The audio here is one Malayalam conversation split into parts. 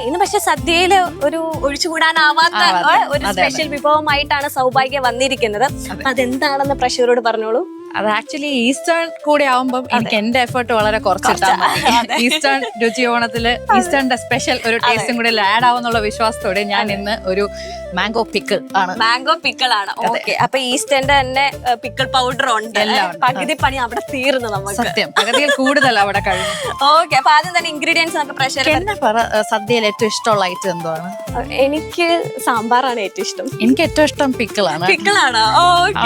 ഇന്ന് പക്ഷെ സദ്യയില് ഒരു ഒഴിച്ചുകൂടാനാവാത്ത ഒരു സ്പെഷ്യൽ വിഭവമായിട്ടാണ് സൗഭാഗ്യ വന്നിരിക്കുന്നത്. അതെന്താണെന്ന് പ്രഷറോട് പറഞ്ഞോളൂ. അത് ആക്ച്വലി ഈസ്റ്റേൺ കൂടെ ആവുമ്പോൾ എനിക്ക് എന്റെ എഫേർട്ട് വളരെ കുറച്ചിട്ടാണ്. ഈസ്റ്റേൺ രുചി ഓണത്തില് ഈസ്റ്റേണിന്റെ സ്പെഷ്യൽ ഒരു ടേസ്റ്റും കൂടെ ആഡ് ആവുന്നുള്ള വിശ്വാസത്തോടെ ഞാൻ ഇന്ന് ഒരു മാംഗോ പിക്കിൾ ആണ്. മാംഗോ പിക്കിൾ ആണ്. ഓക്കെ, അപ്പൊ ഈസ്റ്റേണിന്റെ തന്നെ പിക്കിൾ പൗഡർ ഉണ്ട്. പകുതി പണി അവിടെ തീർന്നു നമുക്ക്. സത്യം, പകുതിയിൽ കൂടുതൽ അവിടെ കഴിഞ്ഞു. ഓക്കെ, അപ്പൊ ആദ്യം തന്നെ ഇൻഗ്രീഡിയൻസ് നമുക്ക് പ്രഷർ. എന്നെ പറ, സദ്യയിൽ ഏറ്റവും ഇഷ്ടമുള്ള ഐറ്റം എന്താണ്? എനിക്ക് സാമ്പാറാണ് ഏറ്റവും ഇഷ്ടം. എനിക്ക് ഏറ്റവും ഇഷ്ടം പിക്കിൾ ആണ്. പിക്കിൾ ആണ്.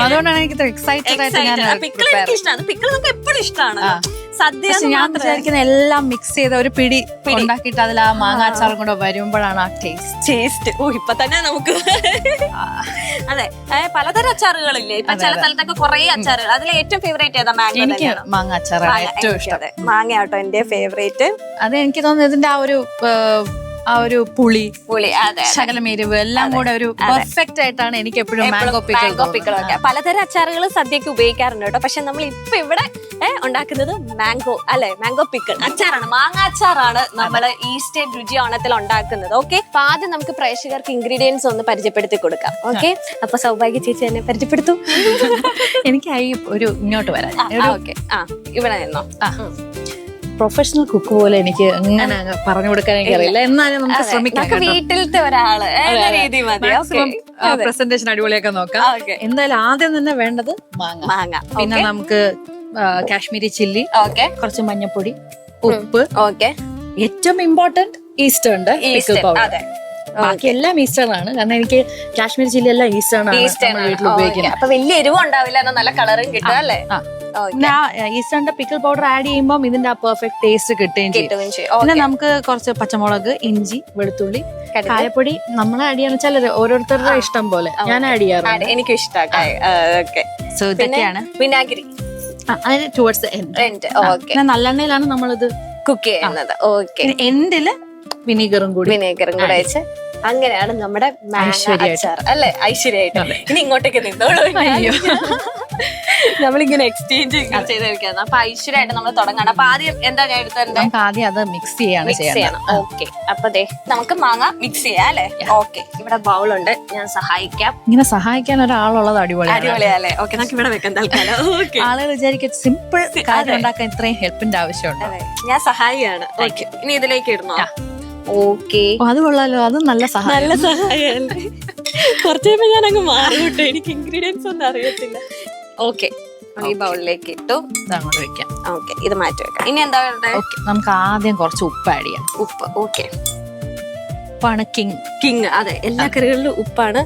അതുകൊണ്ടാണ് എനിക്ക് എക്സൈറ്റഡ് ആയിട്ട് ഞാൻ പിക്കിൾ എനിക്ക് ഇഷ്ടമാണ്. പിക്കിൾ നമുക്ക് എപ്പോഴും ഇഷ്ടമാണ്. സദ്യ ഞാൻ വിചാരിക്കുന്ന എല്ലാം മിക്സ് ചെയ്ത ഒരു പിടി ഉണ്ടാക്കിയിട്ട് അതിൽ ആ മാങ്ങാച്ചാറും കൂടെ വരുമ്പോഴാണ് ആ ടേസ്റ്റ്. ഇപ്പൊ തന്നെ നമുക്ക് അതെ പലതരം അച്ചാറുകളില്ലേ. ഇപ്പൊ ചില സ്ഥലത്തൊക്കെ കുറെ അച്ചാറുകൾ. അതിൽ ഏറ്റവും ഫേവറേറ്റ് ഏതാ? മാങ്ങ. എനിക്ക് മാങ്ങാച്ചാറാണ് ഏറ്റവും ഇഷ്ടം. മാങ്ങയാട്ടോ എന്റെ ഫേവറേറ്റ്. അത് എനിക്ക് തോന്നുന്നു ഇതിന്റെ ആ ഒരു പുളി, അതെ, ശകലം എരിവ് എല്ലാം കൂടെ ഒരു പെർഫെക്റ്റ് ആയിട്ടാണ് എനിക്ക് എപ്പോഴും മാംഗോ പിക്കിൾ. പലതരം അച്ചാറുകൾ സദ്യക്ക് ഉപയോഗിക്കാറുണ്ട് കേട്ടോ. പക്ഷെ നമ്മൾ ഇപ്പൊ ഇവിടെ ഉണ്ടാക്കുന്നത് മാംഗോ അല്ലെ, മാംഗോ പിക്കിൾ അച്ചാറാണ്. മാങ്ങ അച്ചാറാണ് നമ്മൾ ഈസ്റ്റേൺ രുചി ഓണത്തിൽ ഉണ്ടാക്കുന്നത്. ഓക്കെ, അപ്പൊ ആദ്യം നമുക്ക് പ്രേക്ഷകർക്ക് ഇൻഗ്രീഡിയൻസ് ഒന്ന് പരിചയപ്പെടുത്തി കൊടുക്കാം. ഓക്കെ, അപ്പൊ സൗഭാഗ്യ ചേച്ചി തന്നെ പരിചയപ്പെടുത്തു. എനിക്ക് ഒരു ഇങ്ങോട്ട് വരാം. ഓക്കെ, ഇവിടെ നിന്നോ. പ്രൊഫഷണൽ കുക്ക് പോലെ എനിക്ക് അങ്ങനെ പറഞ്ഞു കൊടുക്കാൻ എനിക്കറിയില്ല. എന്നാലും നമുക്ക് ശ്രമിക്കാം. വീട്ടിലത്തെ ഒരാള് രീതി മതി. പ്രസന്റേഷൻ അടിപൊളിയൊക്കെ നോക്കാം. എന്തായാലും ആദ്യം തന്നെ വേണ്ടത് മാങ്ങ. പിന്നെ നമുക്ക് കാശ്മീരി ചില്ലി, കുറച്ച് മഞ്ഞപ്പൊടി, ഉപ്പ്, ഏറ്റവും ഇമ്പോർട്ടന്റ് ഈസ്റ്റേണിന്റെ പിക്കിൾ പൗഡർ. ബാക്കി എല്ലാം ഈസ്റ്റേൺ ആണ്. കാരണം എനിക്ക് കാശ്മീരി ചില്ലി എല്ലാം ഈസ്റ്റേൺ ആണ് വീട്ടിൽ ഉപയോഗിക്കുന്നത്. അപ്പൊ വലിയ എരിവും ഉണ്ടാവില്ല, നല്ല കളറും കിട്ടും അല്ലേ. ഈസ്റ്റേണിന്റെ പിക്കിൾ പൗഡർ ആഡ് ചെയ്യുമ്പോൾ ഇതിന്റെ ആ പെർഫെക്റ്റ് ടേസ്റ്റ് കിട്ടുകയും ചെയ്യും. പിന്നെ നമുക്ക് കുറച്ച് പച്ചമുളക്, ഇഞ്ചി, വെളുത്തുള്ളി, കായപ്പൊടി നമ്മൾ ആഡ് ചെയ്യാന്ന് വെച്ചാൽ ഓരോരുത്തരുടെ ഇഷ്ടം പോലെ ഞാൻ ആഡ് ചെയ്യാറുണ്ട്. എനിക്കും ഇഷ്ടമാണ്. സോ ഇതൊക്കെയാണ്. വിനാഗിരി അതിന് ടുവേർഡ്സ് പിന്നെ നല്ലെണ്ണയിലാണ് നമ്മളിത് കുക്ക് ചെയ്യുന്നത്. ഓക്കെ, എൻഡില് വിനീഗറും കൂടി വെച്ച് അങ്ങനെയാണ് നമ്മുടെ അച്ചാർ അല്ലെ. ഐശ്വര്യമായിട്ട് ഇനി ഇങ്ങോട്ടേക്ക് നിന്നോളൂ. നമ്മളിങ്ങനെ എക്സ്ചേഞ്ച് ചെയ്തിരിക്കുന്നത്. അപ്പൊ ഐശ്വര്യമായിട്ട് നമ്മൾ തുടങ്ങണം. അപ്പൊ ആദ്യം എന്താ ഞാൻ എടുത്തത്? ആദ്യം അത് മിക്സ് ചെയ്യണം. ഓക്കെ, അപ്പൊ നമുക്ക് മാങ്ങ മിക്സ് ചെയ്യാം അല്ലെ. ഓക്കെ, ഇവിടെ ബൗളുണ്ട്, ഞാൻ സഹായിക്കാം. ഇങ്ങനെ സഹായിക്കാൻ ഒരാളുള്ളത് അടിപൊളിയല്ലേ. ഓക്കെ, നമുക്ക് ഇവിടെ വെക്കാൻ തൽക്കാലം. ആളുകൾ വിചാരിക്കും സിമ്പിൾ കാര്യം ഉണ്ടാക്കാൻ ഇത്രയും ഹെൽപ്പിന്റെ ആവശ്യമുണ്ട്. ഞാൻ സഹായിയാണ്. ഓക്കെ, ഇനി ഇതിലേക്ക് ഇടണോ? ഓക്കെ, അത് കൊള്ളാലോ. അത് നല്ല സഹായമല്ലേ. കുറച്ച് കഴിയുമ്പോ ഞാൻ അങ്ങ് മാറിവിട്ടു. എനിക്ക് ഇൻഗ്രീഡിയൻസ് ഒന്നും അറിയത്തില്ല. ഓക്കെ, ഈ ബൗളിലേക്ക് ഇട്ടു. അങ്ങോട്ട് വെക്കാം. ഓക്കെ, ഇത് മാറ്റി വെക്കാം. ഇനി എന്താ വേണ്ടത്? നമുക്ക് ആദ്യം കുറച്ച് ഉപ്പ് ആഡ് ചെയ്യാം. ഉപ്പ്. ഓക്കെ, ഉപ്പാണ് കിങ്. അതെ, എല്ലാ കറികളിലും ഉപ്പാണ്.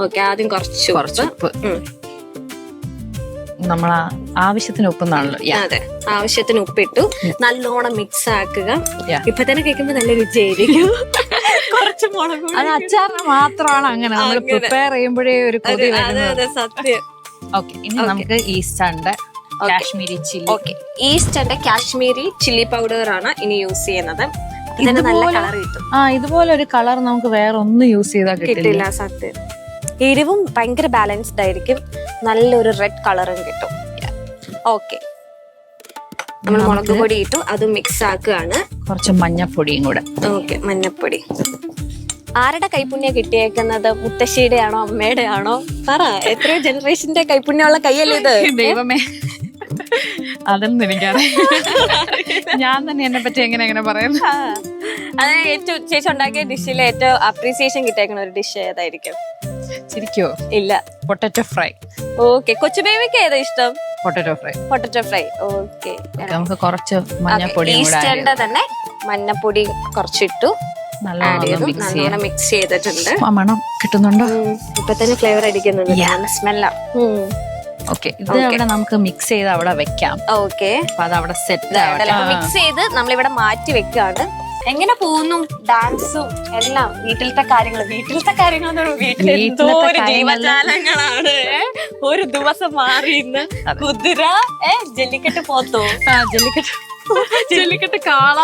ഓക്കെ, ആദ്യം കുറച്ച് ഉപ്പ്. നമ്മൾ ആവശ്യത്തിന് ഉപ്പെന്നാണല്ലോ. അതെ, ആവശ്യത്തിന് ഉപ്പിട്ടു. നല്ലോണം മിക്സ് ആക്കുക. ഇപ്പൊ തന്നെ കേൾക്കുമ്പോ നല്ല രുചിയായിരിക്കും. കുറച്ച് മുളക്, അത് അച്ചാറിന് മാത്രമാണ് അങ്ങനെ നമ്മൾ പ്രിപ്പയർ ചെയ്യുമ്പോഴേ ഒരു കൊതി വരുന്നത്. സത്യം. ഓക്കെ, ഇനി നമുക്ക് ഈസ്റ്റേണിന്റെ കാശ്മീരി ചില്ലി. ഓക്കെ, ഈസ്റ്റേണിന്റെ കാശ്മീരി ചില്ലി പൗഡർ ആണ് ഇനി യൂസ് ചെയ്യുന്നത്. ഇതിന് നല്ല കളർ കിട്ടും. ഇതുപോലെ ഒരു കളർ നമുക്ക് വേറെ ഒന്നും യൂസ് ചെയ്താൽ കിട്ടില്ല. സത്യം, എരിവും ഭയങ്കര ബാലൻസ്ഡ് ആയിരിക്കും. നല്ലൊരു റെഡ് കളറും കിട്ടും. ഓക്കെ, നമ്മൾ മുളക് പൊടി ഇട്ടു, അത് മിക്സ് ആക്കുകയാണ്. കുറച്ച് മഞ്ഞപ്പൊടിയും കൂടെ. ഓക്കെ, മഞ്ഞപ്പൊടി. ആരുടെ കൈപുണ്യം കിട്ടിയേക്കുന്നത്? മുത്തശ്ശിയുടെ ആണോ അമ്മയുടെ ആണോ? പറ, എത്രയോ ജനറേഷന്റെ കൈപുണ്യമുള്ള കൈയല്ലേ ഇത്? ദൈവമേ, അതൊന്നും എനിക്കറിയാം. ഞാൻ തന്നെ എന്നെ പറ്റി എങ്ങനെ പറയുന്നു. അത് ഏറ്റവും ചേച്ചി ഉണ്ടാക്കിയ ഡിഷിൽ ഏറ്റവും അപ്രീസിയേഷൻ കിട്ടിയേക്കുന്ന ഒരു ഡിഷ് ഏതായിരിക്കും? ശരിക്കോ? ഇല്ല, പൊട്ടറ്റോ ഫ്രൈ. ഓക്കെ, കൊച്ചു ബേബിക്ക് ഏതാ ഇഷ്ടം? Potato fry. ഓക്കെ, നമുക്ക് കുറച്ച് മഞ്ഞപ്പൊടി, ഈസ്റ്റേണിന്റെ തന്നെ മഞ്ഞപ്പൊടി കുറച്ചിട്ടു. നല്ലോണം മിക്സ് ചെയ്തിട്ടുണ്ട്. മണം കിട്ടുന്നുണ്ടോ? ഇപ്പൊ തന്നെ ഫ്ലേവർ അടിക്കുന്നുണ്ട്. സ്മെല്ല. ഓക്കെ, ഇത് അവിടെ നമുക്ക് മിക്സ് ചെയ്ത് അവിടെ വെക്കാം. ഓക്കെ, അപ്പൊ അത് അവിടെ സെറ്റ് മിക്സ് ചെയ്ത് നമ്മളിവിടെ മാറ്റി വെക്കാണ്. എങ്ങനെ പോകുന്നു ഡാൻസും എല്ലാം? വീട്ടിലത്തെ കാര്യങ്ങൾ വീട്ടിൽ എന്തോ ജീവജാലങ്ങളാണ്. ഒരു ദിവസം മാറി ഇന്ന് കുതിര, ജല്ലിക്കെട്ട് പോത്തോ, ജല്ലിക്കെട്ട് കാള,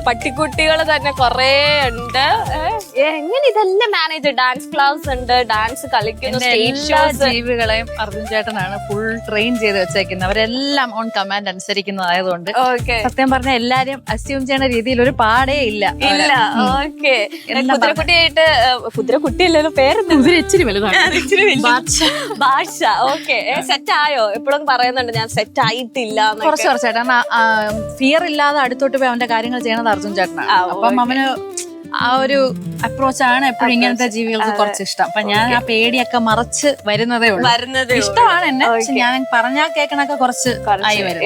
പട്ടിക്കുട്ടികൾ തന്നെ കൊറേ ഉണ്ട്. എങ്ങനെ ഇതെല്ലാം മാനേജ്? ഡാൻസ് ക്ലാസ് ഉണ്ട്, ഡാൻസ് കളിക്കുന്നു, സ്റ്റേജ് ഷോസ്. ജീവികളെയും അർജുൻ ചേട്ടനാണ് ഫുൾ ട്രെയിൻ ചെയ്ത് വെച്ചേക്കുന്നത്. അവരെല്ലാം ഓൺ കമാൻഡ് അനുസരിക്കുന്നതായതുകൊണ്ട് സത്യം പറഞ്ഞ എല്ലാരും അസ്യൂം ചെയ്യുന്ന രീതിയിൽ ഒരു പാടേ ഇല്ല. ഓക്കെ. കുതിരക്കുട്ടിയായിട്ട്, കുതിരക്കുട്ടിയല്ലോ പേരെന്താ? ഇച്ചിരി വലുതാണ്, ഭാഷ. ഓക്കെ, സെറ്റ് ആയോ? എപ്പോഴും പറയുന്നുണ്ട് ഞാൻ സെറ്റ് ആയിട്ടില്ല. കുറച്ച് ചേട്ടൻ ഫിയർ ഇല്ലാതെ അടുത്തോട്ട് പോയി അവന്റെ കാര്യങ്ങൾ ചെയ്യണത് അർജുൻ ചേട്ടനാണ്. അപ്പം അവന് ആ ഒരു അപ്രോച്ചാണ് എപ്പോഴും ഇങ്ങനത്തെ ജീവികൾക്ക് കുറച്ച് ഇഷ്ടം. അപ്പൊ ഞാൻ ആ പേടിയൊക്കെ മറച്ച് വരുന്നതേ ഉള്ളൂ. ഇഷ്ടമാണ് എന്നെ, പക്ഷെ ഞാൻ പറഞ്ഞാൽ കേൾക്കണൊക്കെ കുറച്ച് ആയി വരും.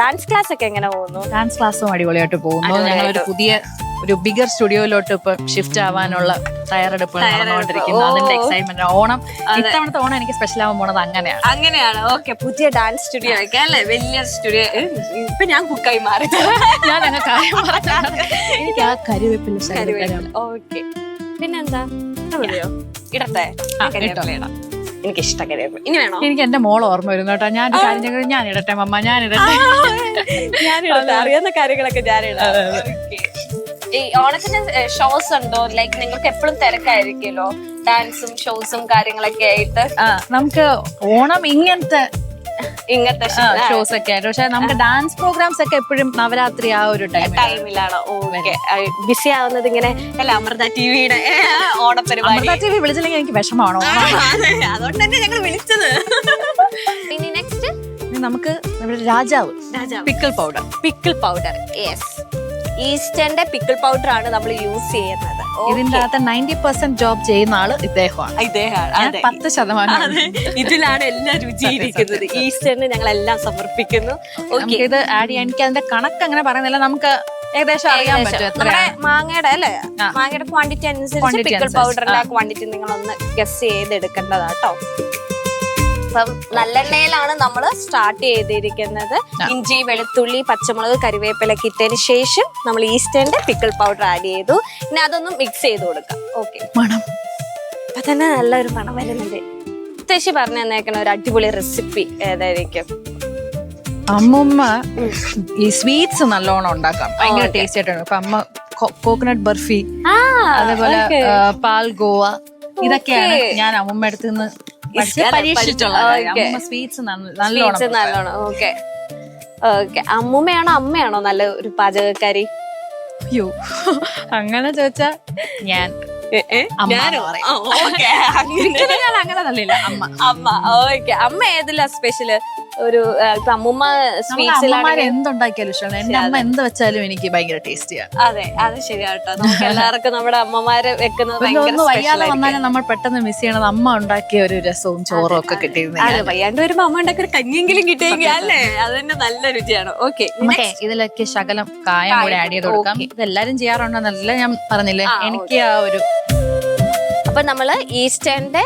ഡാൻസ് ക്ലാസ് ഒക്കെ എങ്ങനെ പോകുന്നു? ഡാൻസ് ക്ലാസ്സും അടിപൊളിയായിട്ട് പോകുന്നു. ഞങ്ങളൊരു പുതിയ ഒരു ബിഗർ സ്റ്റുഡിയോയിലോട്ട് ഇപ്പൊ ഷിഫ്റ്റ് ആവാനുള്ള തയ്യാറെടുപ്പ് നടന്നുകൊണ്ടിരിക്കുന്നു. അതിന്റെ എക്സൈറ്റ്മെന്റ്. ഓണം ഇത്തവണത്തെ ഓണം എനിക്ക് സ്പെഷ്യൽ ആവാൻ പോണത് അങ്ങനെയാണ്. ഓക്കെ, പുതിയ ഡാൻസ് സ്റ്റുഡിയോ ഒക്കെ അല്ലേ? വലിയ സ്റ്റുഡിയോ. ഇപ്പൊ ഞാൻ കുക്കായി മാറി. ഞാൻ അങ്ങ് കാര്യം എനിക്ക് ആ കരുവേപ്പില്ല. ഓക്കെ, പിന്നെന്താ ഇടട്ടെ? എനിക്ക് ഇഷ്ടം കരിവേപ്പില. ഇനി വേണോ? എനിക്ക് എന്റെ മോൾ ഓർമ്മ വരുന്നു കേട്ടോ. ഞാൻ കാര്യം ഞാൻ ഇടട്ടെ മമ്മ, ഞാൻ ഇടട്ടെ. അറിയാവുന്ന കാര്യങ്ങളൊക്കെ ഞാനിടാം. ഈ ഓണത്തിന് ഷോസ് ഉണ്ടോ? ലൈക്ക് നിങ്ങൾക്ക് എപ്പോഴും തിരക്കായിരിക്കുമല്ലോ, ഡാൻസും ഷോസും കാര്യങ്ങളൊക്കെ ആയിട്ട്. നമുക്ക് ഓണം ഇങ്ങനത്തെ ഷോസ് ഒക്കെ ആയിട്ട്, പക്ഷെ നമുക്ക് ഡാൻസ് പ്രോഗ്രാംസ് ഒക്കെ എപ്പോഴും നവരാത്രി ആ ഒരു ടൈമിലാണ്. ഓക്കെ, ബിസി ആവുന്നത് ഇങ്ങനെ അല്ല. അമൃത ടിവിയുടെ ഓണപ്പരിപാടി. അമൃത ടി വി വിളിച്ചില്ലെങ്കിൽ എനിക്ക് വിഷമാണോ? അതുകൊണ്ട് തന്നെ ഞങ്ങൾ വിളിച്ചത്. ഇനി നെക്സ്റ്റ് നമുക്ക് രാജാവ് പിക്കിൾ പൗഡർ. യെസ്, ഈസ്റ്റേന്റെ പിക്കിൾ പൗഡർ ആണ് നമ്മൾ യൂസ് ചെയ്യുന്നത്. ഇതിന്റെ അകത്ത് 90% ജോബ് ചെയ്യുന്ന ആള് ഇദ്ദേഹമാണ്. 10% ഇതിലാണ് എല്ലാ രുചി ഇരിക്കുന്നത്. ഈസ്റ്റേറിന് ഞങ്ങൾ എല്ലാം സമർപ്പിക്കുന്നു. ഇത് ആഡ് ചെയ്യാൻ എനിക്ക് അതിന്റെ കണക്ക് അങ്ങനെ പറയുന്നില്ല, നമുക്ക് ഏകദേശം അറിയാൻ പറ്റും. നമ്മുടെ മാങ്ങയുടെ അല്ലേ, മാങ്ങയുടെ ക്വാണ്ടിറ്റി അനുസരിച്ച് പിക്കിൾ പൗഡറിന്റെ ക്വാണ്ടിറ്റി നിങ്ങളൊന്ന് ഗസ് ചെയ്തെടുക്കേണ്ടതാട്ടോ. അപ്പം നല്ലെണ്ണയിലാണ് നമ്മൾ സ്റ്റാർട്ട് ചെയ്തിരിക്കുന്നത്. ഇഞ്ചി, വെളുത്തുള്ളി, പച്ചമുളക്, കരിവേപ്പിലൊക്കെ ഇട്ടതിന് ശേഷം നമ്മൾ ഈസ്റ്റേന്റെ പിക്കിൾ പൗഡർ ആഡ് ചെയ്തു. പിന്നെ അതൊന്നും മിക്സ് ചെയ്ത് കൊടുക്കാം. ഓക്കെ, മണം അപ്പൊ തന്നെ നല്ലൊരു മണം വരുന്നുണ്ട്. മുത്തശ്ശി പറഞ്ഞു തന്നേക്കണ ഒരു അടിപൊളി റെസിപ്പി ഏതായിരിക്കും? അമ്മൂമ്മ ഈ സ്വീറ്റ്സ് നല്ലോണം ഉണ്ടാക്കാം, ഭയങ്കര ടേസ്റ്റി ആയിട്ടാണ്. അപ്പൊ അമ്മ കോക്കനട്ട് ബർഫി, അതേപോലെ പാൽഗോവ, ഇതൊക്കെയാണ് ഞാൻ അമ്മൂമ്മ അടുത്ത് നിന്ന് സ്വീറ്റ്സ് നല്ലോണം. Okay okay. അമ്മൂമ്മയാണോ അമ്മയാണോ നല്ല ഒരു പാചകക്കാരി? അയ്യോ, അങ്ങനെ ചോദിച്ചാ ഞാൻ അങ്ങനെ നല്ലില്ല അമ്മ. ഓക്കെ, അമ്മ ഏതിലാ സ്പെഷ്യല്? ഒരു അമ്മൂമ്മ സ്വീറ്റ്സിലാണ് എന്തുണ്ടാക്കിയാലും ഇഷ്ടമാണ്. എന്റെ അമ്മ എന്ത് വെച്ചാലും എനിക്ക് ഭയങ്കര ടേസ്റ്റിയാണ്. അതെ, അത് ശരിയാട്ടോ. നമുക്ക് എല്ലാവർക്കും നമ്മുടെ അമ്മമാര് വെക്കുന്നത് വയ്യാതെ വന്നാലും നമ്മൾ പെട്ടെന്ന് മിസ് ചെയ്യണത് അമ്മ ഉണ്ടാക്കിയ ഒരു രസവും ചോറും ഒക്കെ കിട്ടിയിരുന്നു. വയ്യാണ്ട് വരുമ്പോ അമ്മ ഉണ്ടാക്കിയ ഒരു കഞ്ഞിയെങ്കിലും കിട്ടിയെങ്കിൽ അല്ലേ, അത് തന്നെ നല്ല രുചിയാണ്. ഓക്കെ, ഇതിലൊക്കെ ശകലം കായം കൂടെ ആഡ് ചെയ്ത് കൊടുക്കാം. ഇതെല്ലാരും ചെയ്യാറുണ്ടെന്നല്ല ഞാൻ പറഞ്ഞില്ലേ, എനിക്ക് ആ ഒരു. അപ്പൊ നമ്മള് ഈസ്റ്റേന്റെ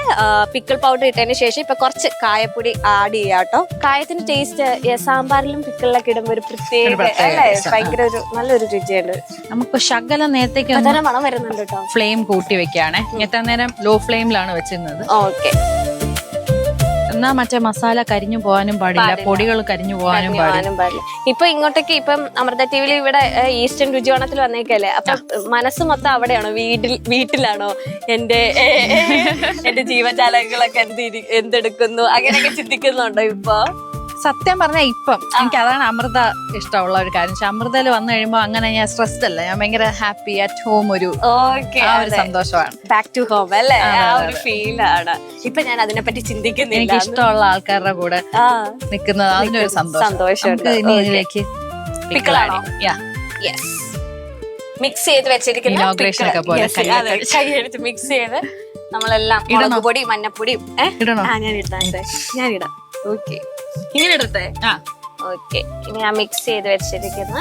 പിക്കിൾ പൗഡർ ഇട്ടതിന് ശേഷം ഇപ്പൊ കുറച്ച് കായപ്പൊടി ആഡ് ചെയ്യാട്ടോ. കായത്തിന്റെ ടേസ്റ്റ് സാമ്പാറിലും പിക്കിളിലൊക്കെ ഇടുമ്പോ ഒരു പ്രത്യേക അല്ലേ, ഭയങ്കര ഒരു നല്ലൊരു രുചിയുണ്ട്. നമുക്ക് ശകലം നേരത്തേക്ക് മണം വരുന്നുണ്ട് കേട്ടോ. ഫ്ലെയിം കൂട്ടി വെക്കുകയാണേ. എത്ര നേരം ലോ ഫ്ലെയിമിലാണ് വെച്ചിരുന്നത്. ഓക്കെ, എന്നാ മറ്റേ മസാല കരിഞ്ഞു പോകാനും പാടില്ല, പൊടികൾ കരിഞ്ഞു പോകാനും പാടില്ല. ഇപ്പൊ ഇങ്ങോട്ടേക്ക് ഇപ്പം അമൃത ടിവിയിൽ ഇവിടെ ഈസ്റ്റേൺ രുചിയോണത്തിൽ വന്നേക്കല്ലേ, അപ്പൊ മനസ്സ് മൊത്തം അവിടെയാണോ? വീട്ടിലാണോ? എന്റെ ജീവജാലങ്ങളൊക്കെ എന്തെടുക്കുന്നു അങ്ങനെയൊക്കെ ചിന്തിക്കുന്നുണ്ടോ ഇപ്പൊ? സത്യം പറഞ്ഞാൽ ഇപ്പം എനിക്ക് അതാണ് അമൃത ഇഷ്ടമുള്ള ഒരു കാര്യം. പക്ഷെ അമൃതയിൽ വന്നു കഴിയുമ്പോ അങ്ങനെ ഞാൻ സ്ട്രെസ്ഡ് അല്ല, ഞാൻ ഭയങ്കര ഹാപ്പി അറ്റ് ഹോം. ഒരു സന്തോഷമാണ്. ബാക്ക് ടു ഹോം അല്ലേ, ആ ഒരു ഫീലാണ്. ഇപ്പൊ ഞാൻ അതിനെപ്പറ്റി ചിന്തിക്കുന്നില്ല. എനിക്ക് ഇഷ്ടമുള്ള ആൾക്കാരുടെ കൂടെ നിൽക്കുന്നത് അതിനൊരു സന്തോഷമുണ്ട്. ഇതിലേക്ക് മിക്സ് ചെയ്ത് വെച്ചിരിക്കുന്ന മിക്സ് ചെയ്ത് നമ്മളെല്ലാം മുളക് പൊടി, മഞ്ഞപ്പൊടിയും ഇടണോ? ഞാനിടാം. ഓക്കെ, ഇങ്ങനെ ഇടട്ടെ? ഓക്കെ, ഇനി ഞാൻ മിക്സ് ചെയ്ത് വെച്ചിരിക്കുന്ന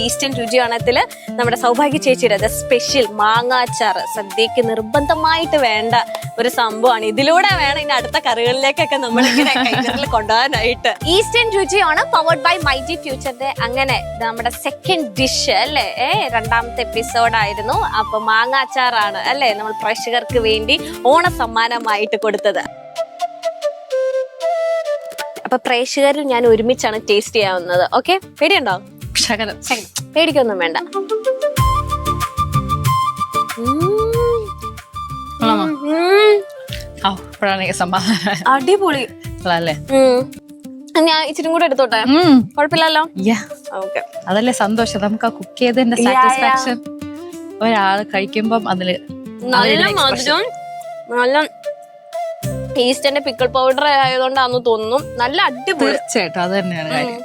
ഈസ്റ്റേൺ രുചിയോണത്തില് നമ്മുടെ സൗഭാഗ്യ ചേച്ചിയുടെ സ്പെഷ്യൽ മാങ്ങാച്ചാറ് സദ്യക്ക് നിർബന്ധമായിട്ട് വേണ്ട ഒരു സംഭവമാണ്. ഇതിലൂടെ വേണം ഇനി അടുത്ത കറികളിലേക്കൊക്കെ നമ്മൾ ഇങ്ങനെ കൈകളിൽ കൊണ്ടുപോകാനായിട്ട്. ഈസ്റ്റേൺ രുചിയാണ് പവർഡ് ബൈ മൈജി ഫ്യൂച്ചറിന്റെ. അങ്ങനെ നമ്മുടെ സെക്കൻഡ് ഡിഷ് അല്ലേ, രണ്ടാമത്തെ എപ്പിസോഡായിരുന്നു. അപ്പൊ മാങ്ങാച്ചാറാണ് അല്ലേ നമ്മൾ പ്രേക്ഷകർക്ക് വേണ്ടി ഓണ സമ്മാനമായിട്ട് കൊടുത്തത്. അപ്പൊ പ്രേക്ഷകരും ഞാൻ ഒരുമിച്ചാണ് ടേസ്റ്റ് ചെയ്യാവുന്നത്. ഓക്കെ, പേടിയുണ്ടോ? ശകലം. പേടിക്കൊന്നും വേണ്ട. അടിപൊളി അല്ലേ? ഞാൻ ഇച്ചിരി കൂടെ എടുത്തോട്ടെ? കുഴപ്പമില്ലല്ലോ. അതല്ലേ സന്തോഷം, നമുക്ക് ആ കുക്ക് ചെയ്തതിന്റെ സാറ്റിസ്ഫാക്ഷൻ ഒരാള് കഴിക്കുമ്പം അതില് നല്ല മധുരം, നല്ല ഈസ്റ്ററിന്റെ പിക്കിൾ പൗഡർ ആയതുകൊണ്ടാന്ന് തോന്നുന്നു. നല്ല അടിപൊളി. തീർച്ചയായിട്ടും അത് തന്നെയാണ് കാര്യം.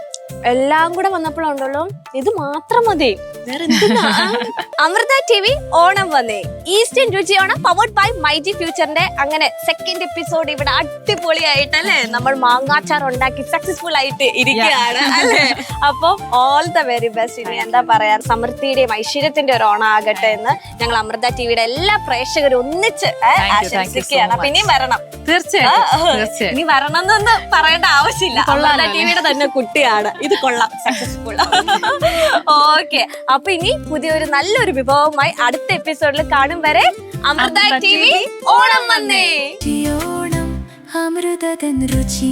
എല്ലാം കൂടെ വന്നപ്പോഴുണ്ടല്ലോ ഇത് മാത്രം മതി. അമൃത TV ഓണം വന്നേ. ഈസ്റ്റേൺ രുചി ഓണം പവർഡ് ബൈ മൈറ്റി ഫ്യൂച്ചറിന്റെ അങ്ങനെ സെക്കൻഡ് എപ്പിസോഡ് ഇവിടെ അടിപൊളിയായിട്ടല്ലേ നമ്മൾ മാങ്ങാച്ചാർ ഉണ്ടാക്കി സക്സസ്ഫുൾ ആയിട്ട് ഇരിക്കുകയാണ് അല്ലേ? അപ്പൊ ഓൾ ദ വെരി ബെസ്റ്റ്. ഇനി എന്താ പറയാ, സമൃദ്ധിയുടെയും ഐശ്വര്യത്തിന്റെ ഒരു ഓണം ആകട്ടെ എന്ന് ഞങ്ങൾ അമൃത TVയുടെ എല്ലാ പ്രേക്ഷകരും ഒന്നിച്ച് ആശംസിക്കുകയാണ്. അപ്പൊ ഇനിയും വരണം. തീർച്ചയായും ഇനി വരണം എന്നൊന്നും പറയേണ്ട ആവശ്യമില്ല. അമൃത TVയുടെ തന്നെ കുട്ടിയാണ്. ഇത് കൊള്ളാം, സക്സസ്ഫുൾ. ഓക്കെ, അപ്പൊ ഇനി പുതിയൊരു നല്ലൊരു വിഭവമായി അടുത്ത എപ്പിസോഡിൽ കാണും വരെ അമൃത TV ഓണം വന്നേ. ഓണം അമൃതതൻ രുചി